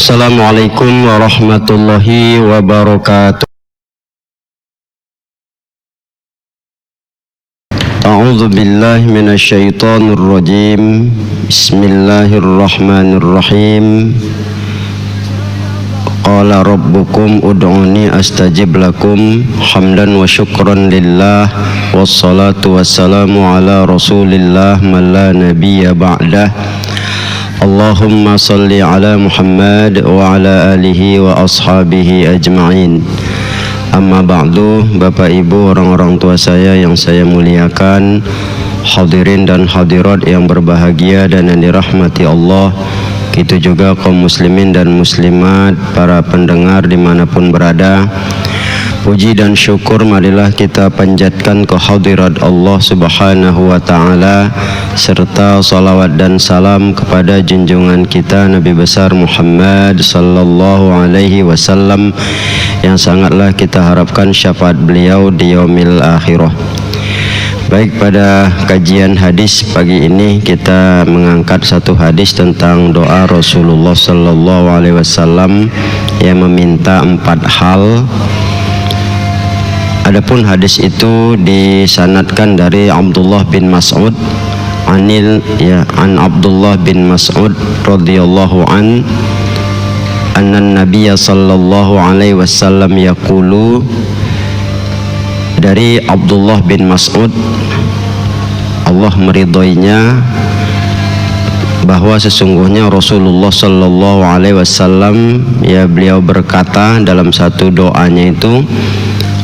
Assalamualaikum warahmatullahi wabarakatuh. A'udzu billahi minasyaitonir rajim. Bismillahirrahmanirrahim. Qala rabbukum ud'uni astajib lakum. Hamdan wa syukran lillah. Wassalatu wassalamu ala rasulillah man la nabiyya ba'dah. Allahumma salli ala Muhammad wa ala alihi wa ashabihi ajma'in. Amma ba'du, Bapak Ibu, orang-orang tua saya yang saya muliakan, hadirin dan hadirat yang berbahagia dan yang dirahmati Allah, gitu juga kaum muslimin dan muslimat, para pendengar dimanapun berada. Puji dan syukur marilah kita panjatkan ke hadirat Allah Subhanahu wa ta'ala, serta salawat dan salam kepada junjungan kita Nabi besar Muhammad sallallahu alaihi wasallam, yang sangatlah kita harapkan syafaat beliau di yaumil akhirah. Baik, pada kajian hadis pagi ini kita mengangkat satu hadis tentang doa Rasulullah sallallahu alaihi wasallam yang meminta 4 hal. Adapun hadis itu disanadkan dari Abdullah bin Mas'ud an Abdullah bin Mas'ud radhiyallahu anna Nabiy sallallahu alaihi wasallam yaqulu, dari Abdullah bin Mas'ud, Allah meridhoinya, bahwa sesungguhnya Rasulullah sallallahu alaihi wasallam, ya, beliau berkata dalam satu doanya itu,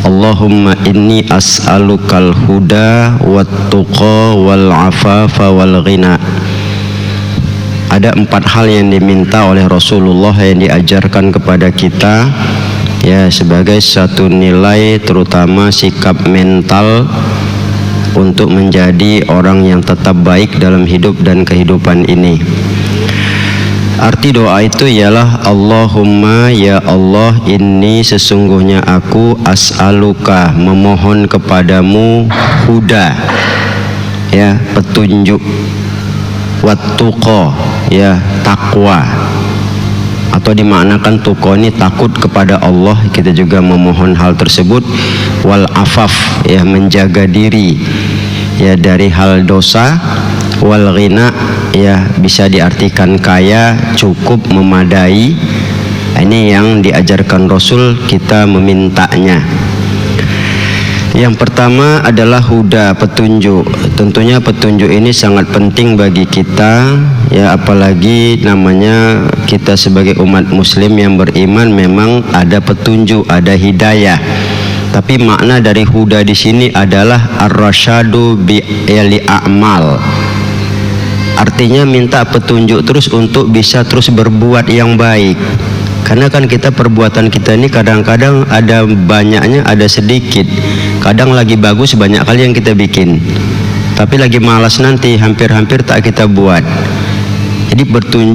Allahumma inni as'alukal huda wat tuqa wal afafa wal ghina. Ada 4 hal yang diminta oleh Rasulullah yang diajarkan kepada kita, ya, sebagai satu nilai terutama sikap mental untuk menjadi orang yang tetap baik dalam hidup dan kehidupan ini. Arti doa itu ialah, Allahumma, ya Allah, inni sesungguhnya aku as'aluka, memohon kepadamu, huda, ya, petunjuk, wattuqa, ya, takwa, atau dimaknakan tuqa ini takut kepada Allah, kita juga memohon hal tersebut, wal afaf, ya, menjaga diri, ya, dari hal dosa, wal ghina, ya, bisa diartikan kaya, cukup, memadai. Ini yang diajarkan Rasul, kita memintanya. Yang pertama adalah huda, petunjuk. Tentunya petunjuk ini sangat penting bagi kita, ya, apalagi namanya kita sebagai umat muslim yang beriman memang ada petunjuk, ada hidayah. Tapi makna dari huda di sini adalah ar-rasyadu bi'li a'mal. Artinya minta petunjuk terus untuk bisa terus berbuat yang baik. Karena kan kita, perbuatan kita ini kadang-kadang ada banyaknya, ada sedikit. Kadang lagi bagus banyak kali yang kita bikin, tapi lagi malas nanti hampir-hampir tak kita buat. Jadi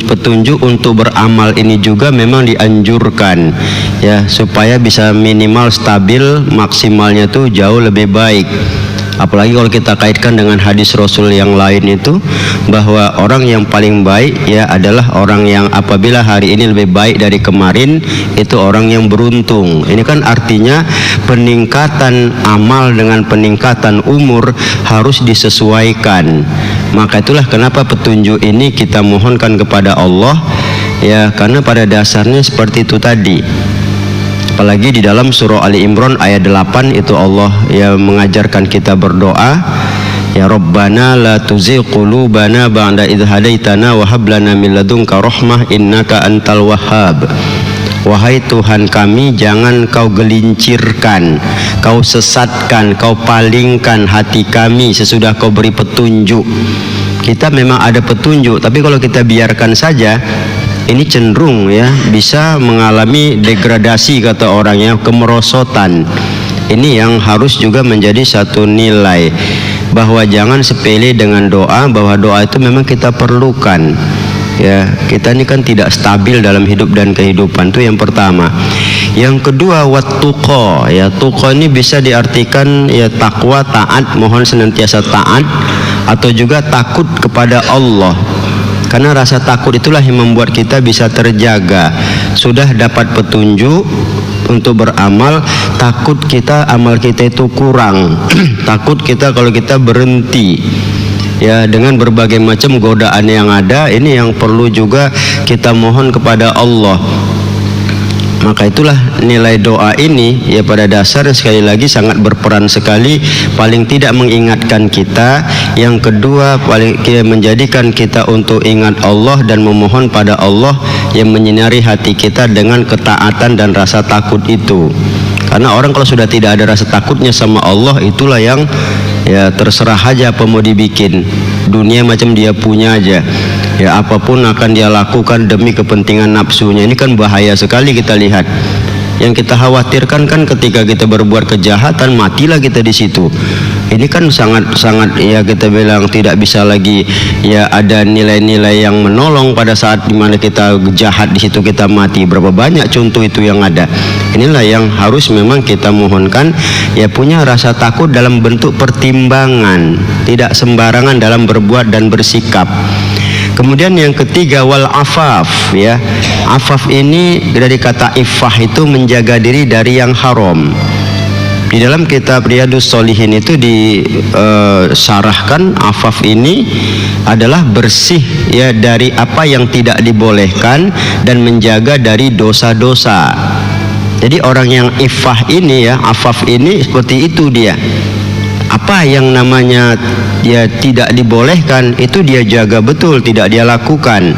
petunjuk untuk beramal ini juga memang dianjurkan, ya, supaya bisa minimal stabil, maksimalnya tuh jauh lebih baik. Apalagi kalau kita kaitkan dengan hadis Rasul yang lain itu, bahwa orang yang paling baik, ya, adalah orang yang apabila hari ini lebih baik dari kemarin, itu orang yang beruntung. Ini kan artinya peningkatan amal dengan peningkatan umur harus disesuaikan. Maka itulah kenapa petunjuk ini kita mohonkan kepada Allah, ya, karena pada dasarnya seperti itu tadi. Apalagi di dalam surah Ali Imran ayat 8 itu Allah, ya, mengajarkan kita berdoa, ya Rabbana la tuzigh qulubana ba'da idh hadaitana wa hab lana min ladunka rahmah innaka antal wahhab. Wahai Tuhan kami, jangan kau gelincirkan, kau sesatkan, kau palingkan hati kami sesudah kau beri petunjuk. Kita memang ada petunjuk, tapi kalau kita biarkan saja, ini cenderung, ya, bisa mengalami degradasi, kata orangnya, kemerosotan. Ini yang harus juga menjadi satu nilai, bahwa jangan sepele dengan doa, bahwa doa itu memang kita perlukan. Ya, kita ini kan tidak stabil dalam hidup dan kehidupan, itu yang pertama. Yang kedua, wattuqa, ya, tuqa ini bisa diartikan, ya, takwa, taat, mohon senantiasa taat, atau juga takut kepada Allah. Karena rasa takut itulah yang membuat kita bisa terjaga. Sudah dapat petunjuk untuk beramal, takut kita amal kita itu kurang. Takut kita kalau kita berhenti. Ya, dengan berbagai macam godaan yang ada, ini yang perlu juga kita mohon kepada Allah. Maka itulah nilai doa ini ya pada dasarnya sekali lagi sangat berperan sekali, paling tidak mengingatkan kita, yang kedua paling menjadikan kita untuk ingat Allah dan memohon pada Allah yang menyinari hati kita dengan ketaatan dan rasa takut itu. Karena orang kalau sudah tidak ada rasa takutnya sama Allah, itulah yang ya terserah aja apa mau dibikin, dunia macam dia punya aja. Ya apapun akan dia lakukan demi kepentingan nafsunya. Ini kan bahaya sekali kita lihat. Yang kita khawatirkan kan ketika kita berbuat kejahatan, matilah kita di situ. Ini kan sangat ya kita bilang tidak bisa lagi ya ada nilai-nilai yang menolong pada saat dimana kita jahat, di situ kita mati. Berapa banyak contoh itu yang ada. Inilah yang harus memang kita mohonkan, ya punya rasa takut dalam bentuk pertimbangan, tidak sembarangan dalam berbuat dan bersikap. Kemudian yang ketiga wal afaf, ya. Afaf ini dari kata iffah itu menjaga diri dari yang haram. Di dalam kitab Riyadhus Shalihin itu disarahkan afaf ini adalah bersih ya dari apa yang tidak dibolehkan dan menjaga dari dosa-dosa. Jadi orang yang iffah ini ya, afaf ini seperti itu dia. Apa yang namanya dia tidak dibolehkan itu dia jaga betul, tidak dia lakukan.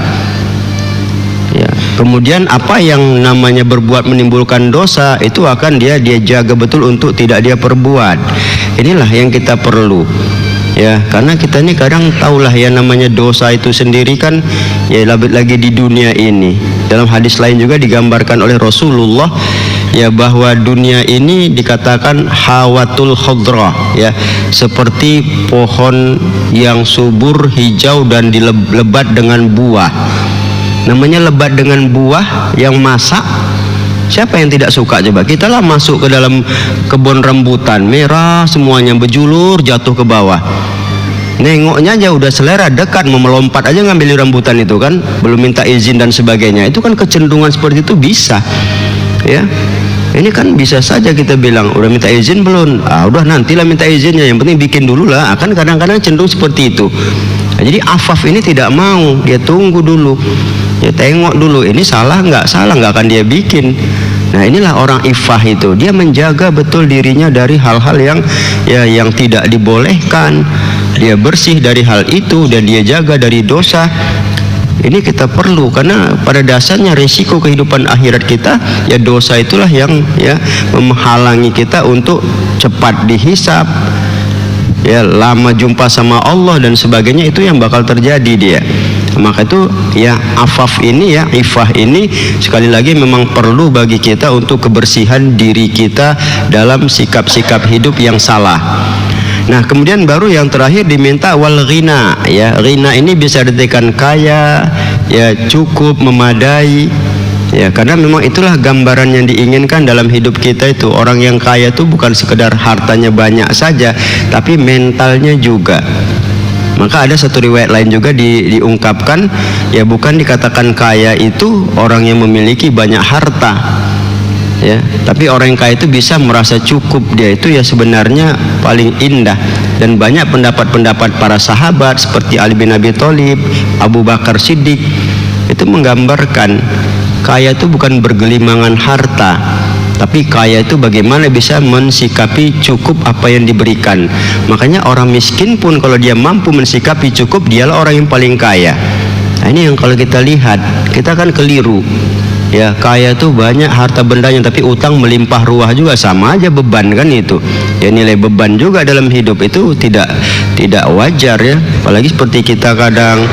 Ya. Kemudian apa yang namanya berbuat menimbulkan dosa itu akan dia jaga betul untuk tidak dia perbuat. Inilah yang kita perlu. Ya, karena kita ini kadang tahulah ya namanya dosa itu sendiri kan ya lagi di dunia ini. Dalam hadis lain juga digambarkan oleh Rasulullah ya bahwa dunia ini dikatakan hawatul khadra ya, seperti pohon yang subur hijau dan dilebat dengan buah. Namanya lebat dengan buah yang masak. Siapa yang tidak suka coba? Kita lah masuk ke dalam kebun rambutan merah semuanya berjulur jatuh ke bawah. Nengoknya aja udah selera, dekat mau melompat aja ngambil rambutan itu kan, belum minta izin dan sebagainya. Itu kan kecenderungan seperti itu bisa. Ya. Ini kan bisa saja kita bilang udah minta izin belum? Udah nantilah minta izinnya, yang penting bikin dulu lah. Akan kadang-kadang cenderung seperti itu. Nah, jadi afaf ini tidak mau, dia tunggu dulu. Ya tengok dulu ini salah nggak akan dia bikin. Nah inilah orang iffah itu, dia menjaga betul dirinya dari hal-hal yang tidak dibolehkan, dia bersih dari hal itu dan dia jaga dari dosa. Ini kita perlu karena pada dasarnya resiko kehidupan akhirat kita ya dosa itulah yang ya menghalangi kita untuk cepat dihisab, ya lama jumpa sama Allah dan sebagainya, itu yang bakal terjadi dia. Maka itu ya afaf ini ya iffah ini sekali lagi memang perlu bagi kita untuk kebersihan diri kita dalam sikap-sikap hidup yang salah. Nah kemudian baru yang terakhir diminta wal ghina ya. Ghina ini bisa ditekan kaya ya, cukup, memadai ya, karena memang itulah gambaran yang diinginkan dalam hidup kita itu. Orang yang kaya itu bukan sekedar hartanya banyak saja, tapi mentalnya juga. Maka ada satu riwayat lain juga diungkapkan ya, bukan dikatakan kaya itu orang yang memiliki banyak harta ya, tapi orang yang kaya itu bisa merasa cukup. Dia itu ya sebenarnya paling indah. Dan banyak pendapat-pendapat para sahabat seperti Ali bin Abi Thalib, Abu Bakar Siddiq itu menggambarkan kaya itu bukan bergelimangan harta, tapi kaya itu bagaimana bisa mensikapi cukup apa yang diberikan. Makanya orang miskin pun kalau dia mampu mensikapi cukup, dialah orang yang paling kaya. Nah ini yang kalau kita lihat, kita kan keliru. Ya kaya itu banyak harta bendanya, tapi utang melimpah ruah juga, sama aja beban kan itu. Ya nilai beban juga dalam hidup itu tidak wajar ya. Apalagi seperti kita kadang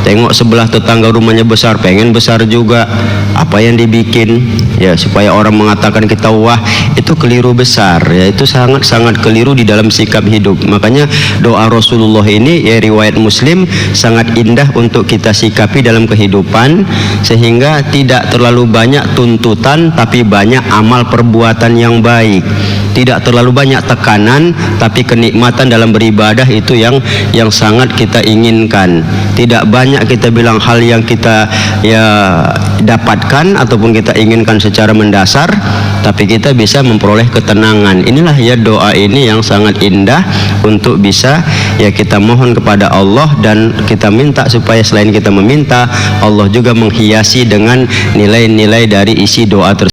tengok sebelah tetangga rumahnya besar, pengen besar juga. Apa yang dibikin ya supaya orang mengatakan kita wah, itu keliru besar ya, itu sangat-sangat keliru di dalam sikap hidup. Makanya doa Rasulullah ini ya riwayat Muslim sangat indah untuk kita sikapi dalam kehidupan, sehingga tidak terlalu banyak tuntutan tapi banyak amal perbuatan yang baik. Tidak terlalu banyak tekanan, tapi kenikmatan dalam beribadah itu yang sangat kita inginkan. Tidak banyak kita bilang hal yang kita dapatkan ataupun kita inginkan secara mendasar, tapi kita bisa memperoleh ketenangan. Inilah ya doa ini yang sangat indah untuk bisa kita mohon kepada Allah, dan kita minta supaya selain kita meminta, Allah juga menghiasi dengan nilai-nilai dari isi doa tersebut.